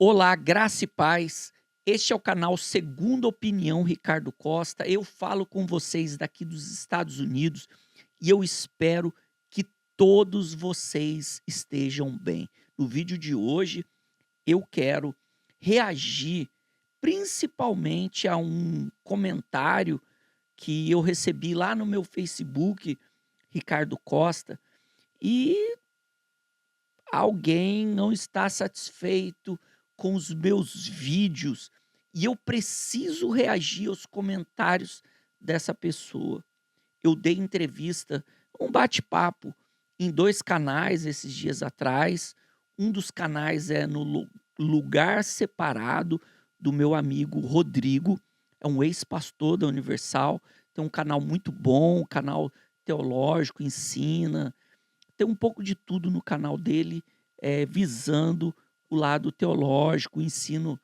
Olá, graça e paz. Este é o canal Segunda Opinião Ricardo Costa. Eu falo com vocês daqui dos Estados Unidos e eu espero que todos vocês estejam bem. No vídeo de hoje, eu quero reagir principalmente a um comentário que eu recebi lá no meu Facebook, Ricardo Costa, e alguém não está satisfeito com os meus vídeos e eu preciso reagir aos comentários dessa pessoa. Eu dei entrevista, um bate-papo em 2 canais esses dias atrás. Um dos canais é no Lugar Separado, do meu amigo Rodrigo, é um ex-pastor da Universal, tem um canal muito bom, um canal teológico, ensina, tem um pouco de tudo no canal dele, visando o lado teológico, o ensino,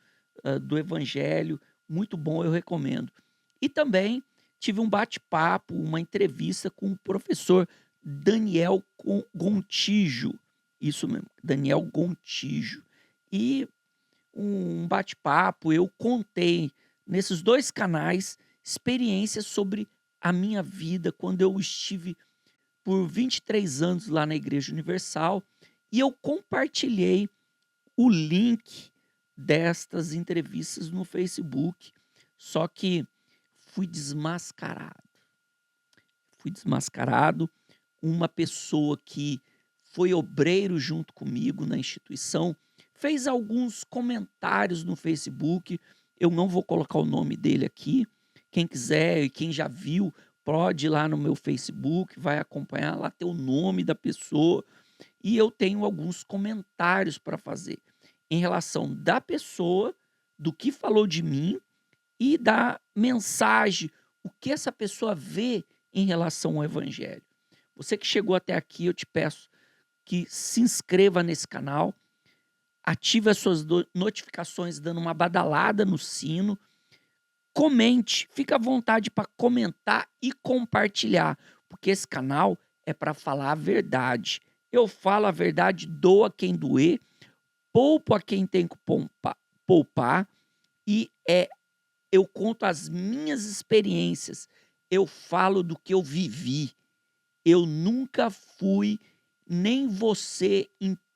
do evangelho, muito bom, eu recomendo. E também tive um bate-papo, uma entrevista com o professor Daniel Gontijo, isso mesmo, Daniel Gontijo. E um bate-papo, eu contei nesses 2 canais experiências sobre a minha vida quando eu estive por 23 anos lá na Igreja Universal, e eu compartilhei o link destas entrevistas no Facebook, só que fui desmascarado. Fui desmascarado, uma pessoa que foi obreiro junto comigo na instituição, fez alguns comentários no Facebook, eu não vou colocar o nome dele aqui, quem quiser e quem já viu, pode ir lá no meu Facebook, vai acompanhar, lá tem o nome da pessoa, e eu tenho alguns comentários para fazer, em relação da pessoa, do que falou de mim e da mensagem, o que essa pessoa vê em relação ao evangelho. Você que chegou até aqui, eu te peço que se inscreva nesse canal, ative as suas notificações dando uma badalada no sino, comente, fica à vontade para comentar e compartilhar, porque esse canal é para falar a verdade. Eu falo a verdade, doa quem doer, poupo a quem tem que poupar, e eu conto as minhas experiências, eu falo do que eu vivi. Eu nunca fui, nem você,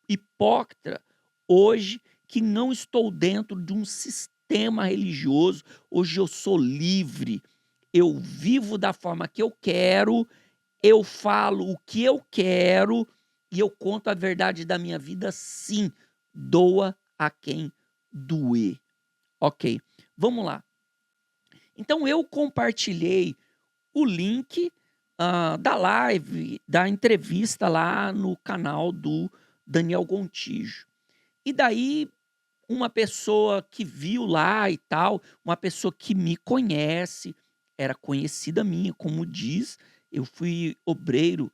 hipócrita, hoje que não estou dentro de um sistema religioso. Hoje eu sou livre, eu vivo da forma que eu quero, eu falo o que eu quero e eu conto a verdade da minha vida, sim, doa a quem doer. Ok, vamos lá. Então eu compartilhei o link, da live, da entrevista lá no canal do Daniel Gontijo. E daí uma pessoa que viu lá e tal, uma pessoa que me conhece, era conhecida minha, como diz, eu fui obreiro,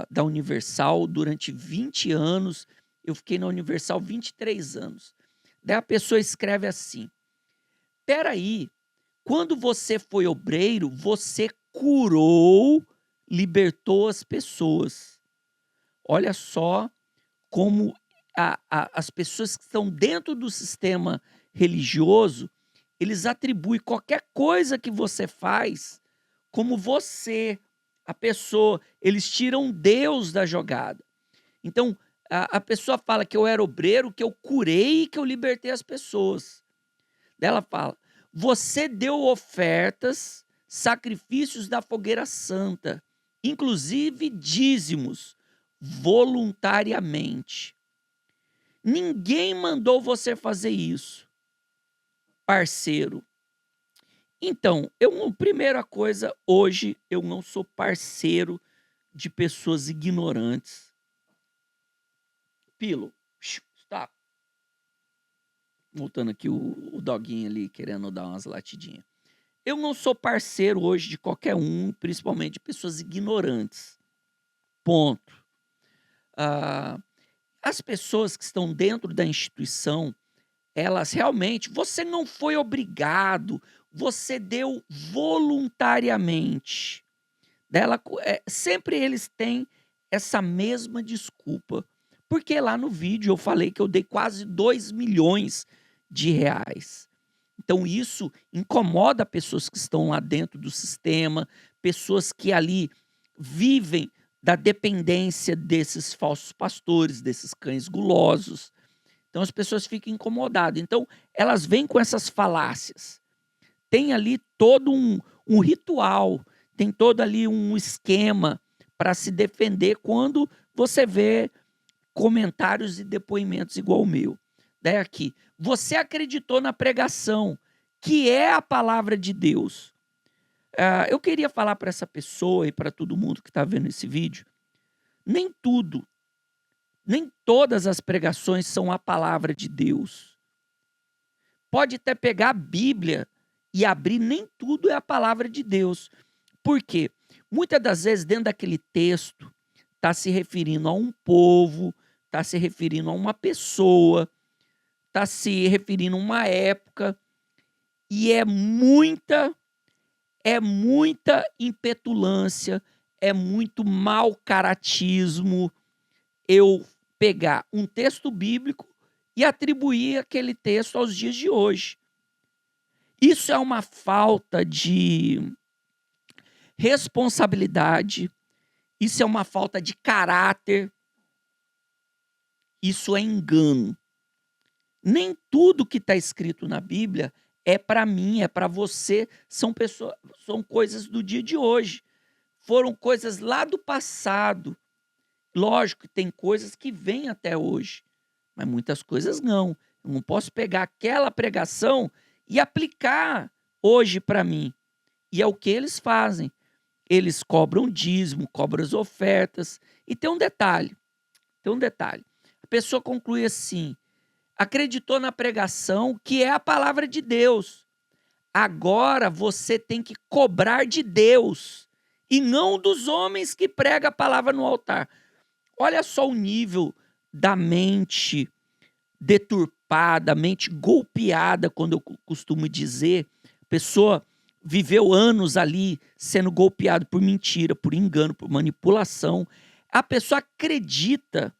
da Universal durante 20 anos, eu fiquei na Universal 23 anos. Daí a pessoa escreve assim: "Espera aí, quando você foi obreiro, você curou, libertou as pessoas". Olha só como as pessoas que estão dentro do sistema religioso, eles atribuem qualquer coisa que você faz como você, a pessoa, eles tiram Deus da jogada. Então, a pessoa fala que eu era obreiro, que eu curei e que eu libertei as pessoas. Daí ela fala: "Você deu ofertas, sacrifícios da fogueira santa, inclusive dízimos, voluntariamente. Ninguém mandou você fazer isso, parceiro". Então, primeira coisa, hoje eu não sou parceiro de pessoas ignorantes. Pilo, stop. Voltando aqui o doguinho ali querendo dar umas latidinhas. Eu não sou parceiro hoje de qualquer um, principalmente de pessoas ignorantes. Ponto. Ah, as pessoas que estão dentro da instituição, elas realmente, você não foi obrigado, você deu voluntariamente. Sempre eles têm essa mesma desculpa. Porque lá no vídeo eu falei que eu dei quase 2 milhões de reais. Então isso incomoda pessoas que estão lá dentro do sistema, pessoas que ali vivem da dependência desses falsos pastores, desses cães gulosos. Então as pessoas ficam incomodadas. Então elas vêm com essas falácias. Tem ali todo um ritual, tem todo ali um esquema para se defender quando você vê comentários e depoimentos igual o meu. Daí aqui, você acreditou na pregação, que é a palavra de Deus. Eu queria falar para essa pessoa e para todo mundo que está vendo esse vídeo, nem tudo, nem todas as pregações são a palavra de Deus. Pode até pegar a Bíblia e abrir, nem tudo é a palavra de Deus. Por quê? Muitas das vezes dentro daquele texto está se referindo a um povo, está se referindo a uma pessoa, está se referindo a uma época, e é muita impetulância, é muito mau caratismo eu pegar um texto bíblico e atribuir aquele texto aos dias de hoje. Isso é uma falta de responsabilidade, isso é uma falta de caráter, isso é engano. Nem tudo que está escrito na Bíblia é para mim, é para você, são coisas do dia de hoje. Foram coisas lá do passado. Lógico que tem coisas que vêm até hoje, mas muitas coisas não. Eu não posso pegar aquela pregação e aplicar hoje para mim. E é o que eles fazem. Eles cobram dízimo, cobram as ofertas. E tem um detalhe. A pessoa conclui assim: acreditou na pregação, que é a palavra de Deus. Agora você tem que cobrar de Deus e não dos homens que pregam a palavra no altar. Olha só o nível da mente deturpada, mente golpeada, quando eu costumo dizer. A pessoa viveu anos ali sendo golpeado por mentira, por engano, por manipulação. A pessoa acredita.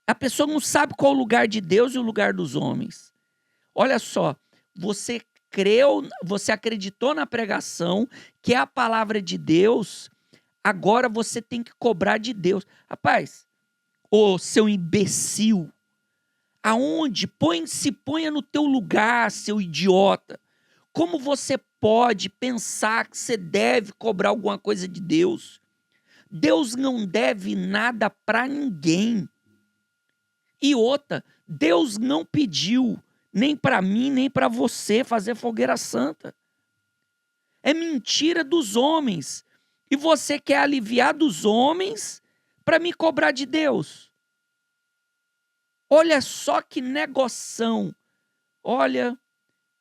A pessoa não sabe qual é o lugar de Deus e o lugar dos homens. Olha só, você acreditou na pregação, que é a palavra de Deus, agora você tem que cobrar de Deus. Rapaz, ô seu imbecil, se ponha no teu lugar, seu idiota. Como você pode pensar que você deve cobrar alguma coisa de Deus? Deus não deve nada para ninguém. E outra, Deus não pediu nem para mim, nem para você fazer fogueira santa. É mentira dos homens. E você quer aliviar dos homens para me cobrar de Deus. Olha só que negoção. Olha,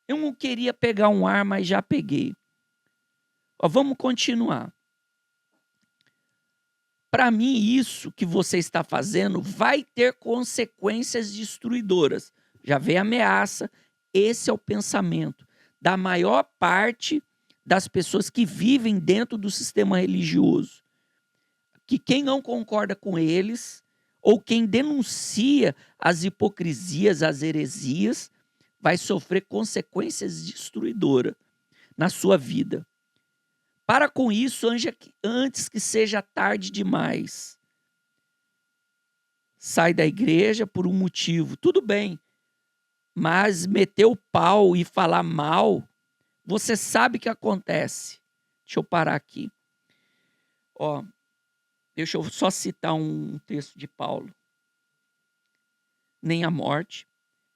eu não queria pegar um ar, mas já peguei. Vamos continuar. Para mim, isso que você está fazendo vai ter consequências destruidoras. Já vem a ameaça. Esse é o pensamento da maior parte das pessoas que vivem dentro do sistema religioso. Que quem não concorda com eles, ou quem denuncia as hipocrisias, as heresias, vai sofrer consequências destruidoras na sua vida. Para com isso antes que seja tarde demais. Sai da igreja por um motivo, tudo bem. Mas meter o pau e falar mal, você sabe o que acontece. Deixa eu parar aqui. Deixa eu só citar um texto de Paulo. Nem a morte,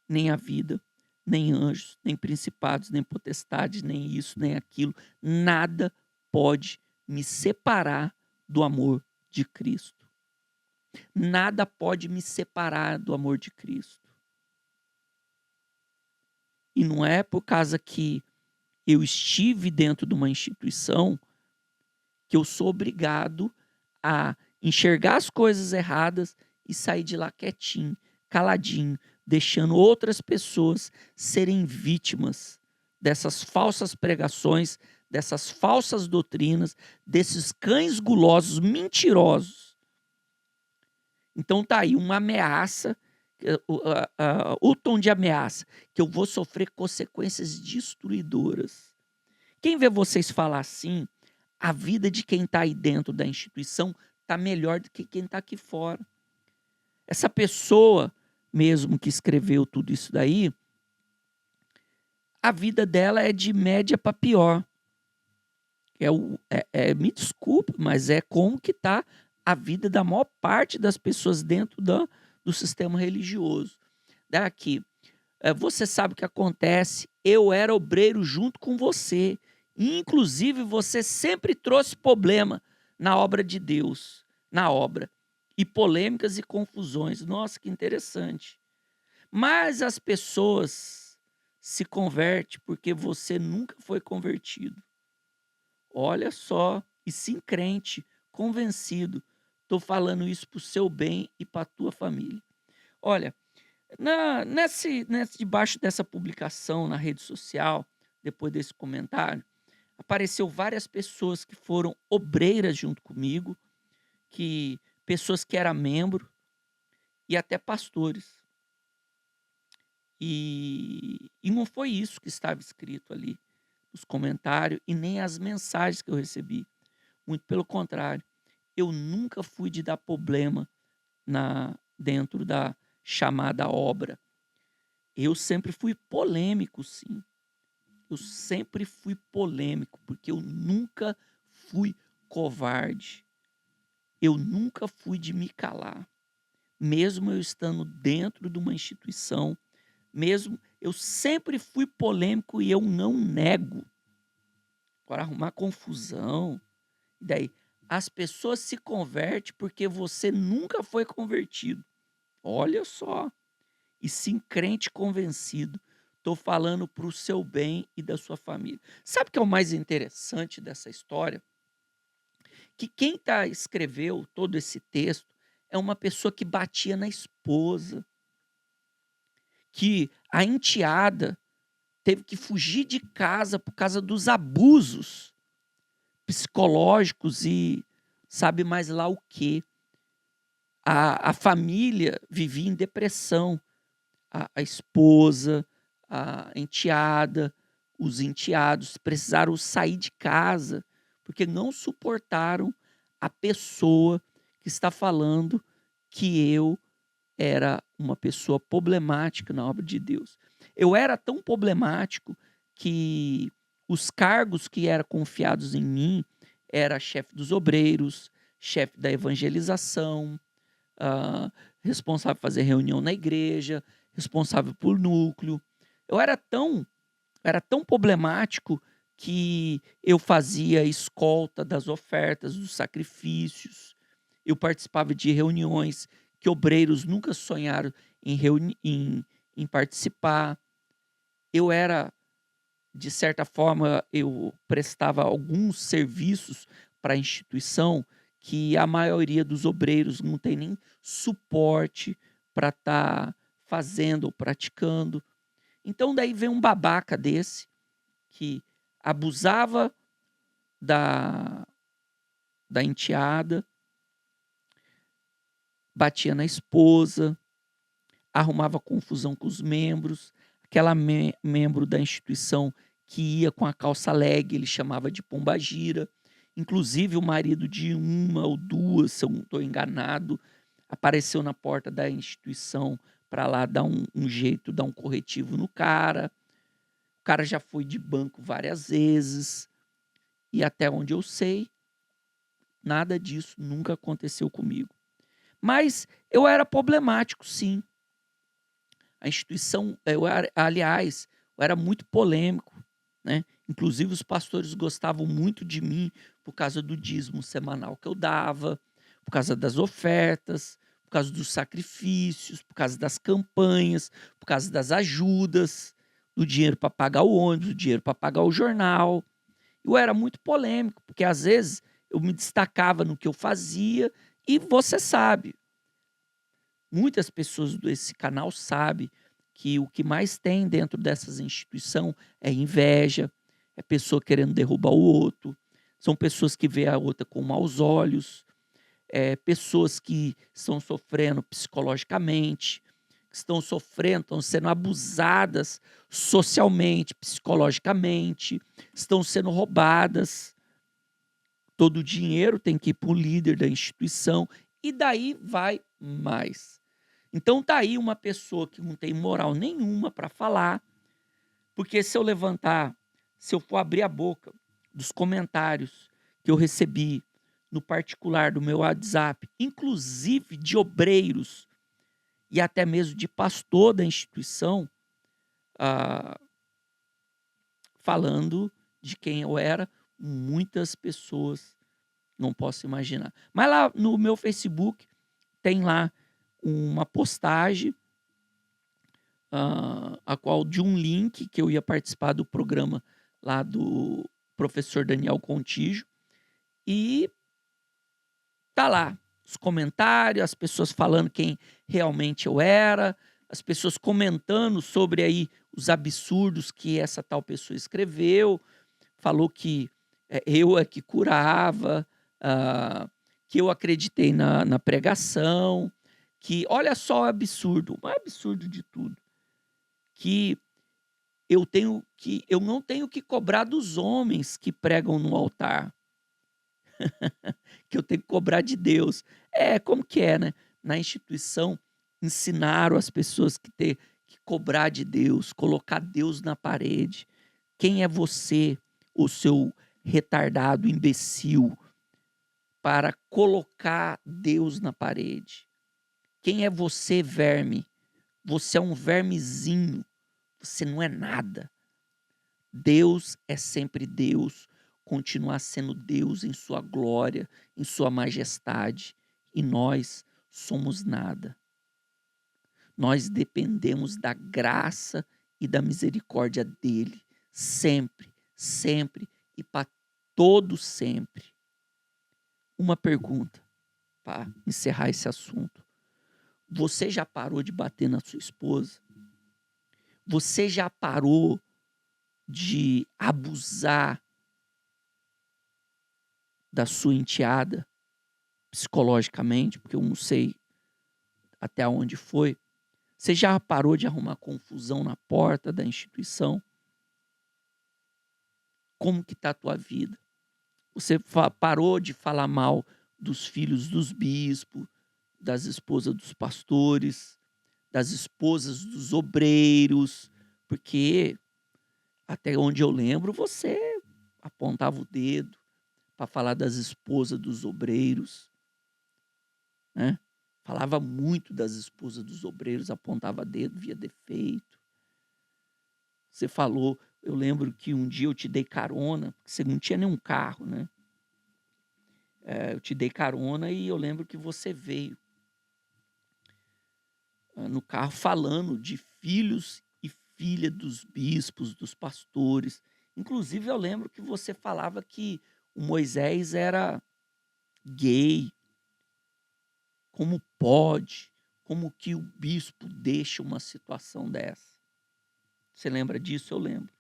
nem a vida, nem anjos, nem principados, nem potestades, nem isso, nem aquilo, nada pode me separar do amor de Cristo. Nada pode me separar do amor de Cristo. E não é por causa que eu estive dentro de uma instituição que eu sou obrigado a enxergar as coisas erradas e sair de lá quietinho, caladinho, deixando outras pessoas serem vítimas dessas falsas pregações, dessas falsas doutrinas, desses cães gulosos, mentirosos. Então tá aí uma ameaça, o tom de ameaça, que eu vou sofrer consequências destruidoras. Quem vê vocês falar assim, a vida de quem está aí dentro da instituição está melhor do que quem está aqui fora. Essa pessoa mesmo que escreveu tudo isso daí, a vida dela é de média para pior. Me desculpa, mas é como que está a vida da maior parte das pessoas dentro do sistema religioso. Daqui, você sabe o que acontece, eu era obreiro junto com você, inclusive você sempre trouxe problema na obra de Deus, na obra, e polêmicas e confusões. Nossa, que interessante. Mas as pessoas se convertem porque você nunca foi convertido. Olha só, e sim crente, convencido. Estou falando isso para o seu bem e para a tua família. Olha, debaixo dessa publicação na rede social, depois desse comentário, apareceu várias pessoas que foram obreiras junto comigo, pessoas que eram membro e até pastores. E não foi isso que estava escrito ali nos comentários e nem as mensagens que eu recebi. Muito pelo contrário, eu nunca fui de dar problema dentro da chamada obra. Eu sempre fui polêmico, sim. Eu sempre fui polêmico, porque eu nunca fui covarde. Eu nunca fui de me calar. Mesmo eu estando dentro de uma instituição, eu sempre fui polêmico e eu não nego. Agora, arrumar confusão. E daí, as pessoas se convertem porque você nunca foi convertido. Olha só. E sim, crente convencido. Estou falando para o seu bem e da sua família. Sabe o que é o mais interessante dessa história? Que quem escreveu todo esse texto é uma pessoa que batia na esposa. Que a enteada teve que fugir de casa por causa dos abusos psicológicos e sabe mais lá o quê. A família vivia em depressão. A esposa, a enteada, os enteados precisaram sair de casa porque não suportaram a pessoa que está falando que eu era uma pessoa problemática na obra de Deus. Eu era tão problemático que os cargos que eram confiados em mim era chefe dos obreiros, chefe da evangelização, responsável por fazer reunião na igreja, responsável por núcleo. Eu era tão problemático que eu fazia escolta das ofertas, dos sacrifícios. Eu participava de reuniões que obreiros nunca sonharam em participar. Eu era, de certa forma, eu prestava alguns serviços para a instituição que a maioria dos obreiros não tem nem suporte para estar fazendo ou praticando. Então daí vem um babaca desse que abusava da enteada, batia na esposa, arrumava confusão com os membros, aquela membro da instituição que ia com a calça leg, ele chamava de pombagira. Inclusive o marido de uma ou duas, se eu não estou enganado, apareceu na porta da instituição para lá dar um jeito, dar um corretivo no cara. O cara já foi de banco várias vezes. E até onde eu sei, nada disso nunca aconteceu comigo. Mas eu era problemático, sim. A instituição, aliás, eu era muito polêmico, né? Inclusive os pastores gostavam muito de mim por causa do dízimo semanal que eu dava, por causa das ofertas, por causa dos sacrifícios, por causa das campanhas, por causa das ajudas, do dinheiro para pagar o ônibus, do dinheiro para pagar o jornal. Eu era muito polêmico, porque às vezes eu me destacava no que eu fazia e você sabe, muitas pessoas desse canal sabem que o que mais tem dentro dessas instituições é inveja, é pessoa querendo derrubar o outro, são pessoas que veem a outra com maus olhos, pessoas que estão sofrendo psicologicamente, que estão sendo abusadas socialmente, psicologicamente, estão sendo roubadas. Todo o dinheiro tem que ir para o líder da instituição e daí vai mais. Então tá aí uma pessoa que não tem moral nenhuma para falar, porque se eu for abrir a boca dos comentários que eu recebi no particular do meu WhatsApp, inclusive de obreiros e até mesmo de pastor da instituição, ah, falando de quem eu era, muitas pessoas não posso imaginar. Mas lá no meu Facebook tem lá uma postagem, a qual de um link que eu ia participar do programa lá do professor Daniel Contígio, e tá lá os comentários, as pessoas falando quem realmente eu era, as pessoas comentando sobre aí os absurdos que essa tal pessoa escreveu, falou que eu é que curava, ah, que eu acreditei na pregação, que olha só o absurdo, o mais absurdo de tudo, que eu não tenho que cobrar dos homens que pregam no altar, que eu tenho que cobrar de Deus. Como que é, né? Na instituição ensinaram as pessoas que ter que cobrar de Deus, colocar Deus na parede. Quem é você, o seu retardado imbecil, para colocar Deus na parede? Quem é você, verme? Você é um vermezinho. Você não é nada. Deus é sempre Deus, continuar sendo Deus em sua glória, em sua majestade, e nós somos nada. Nós dependemos da graça e da misericórdia dele, sempre, sempre e para todo sempre. Uma pergunta para encerrar esse assunto. Você já parou de bater na sua esposa? Você já parou de abusar da sua enteada psicologicamente? Porque eu não sei até onde foi. Você já parou de arrumar confusão na porta da instituição? Como que está a tua vida? Você parou de falar mal dos filhos dos bispos, das esposas dos pastores, das esposas dos obreiros, porque até onde eu lembro você apontava o dedo para falar das esposas dos obreiros, né? Falava muito das esposas dos obreiros, apontava dedo, via defeito. Você falou, eu lembro que um dia eu te dei carona, porque você não tinha nenhum carro, né? Eu te dei carona e eu lembro que você veio no carro falando de filhos e filha dos bispos, dos pastores. Inclusive eu lembro que você falava que o Moisés era gay. Como pode? Como que o bispo deixa uma situação dessa? Você lembra disso? Eu lembro.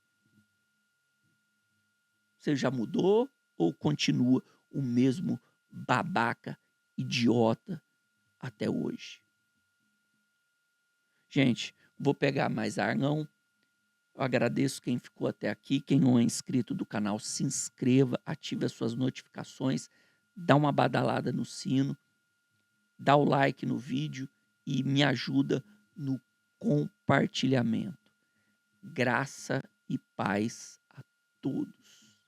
Você já mudou ou continua o mesmo babaca, idiota até hoje? Gente, vou pegar mais ar não. Eu agradeço quem ficou até aqui. Quem não é inscrito do canal, se inscreva, ative as suas notificações, dá uma badalada no sino, dá o like no vídeo e me ajuda no compartilhamento. Graça e paz a todos.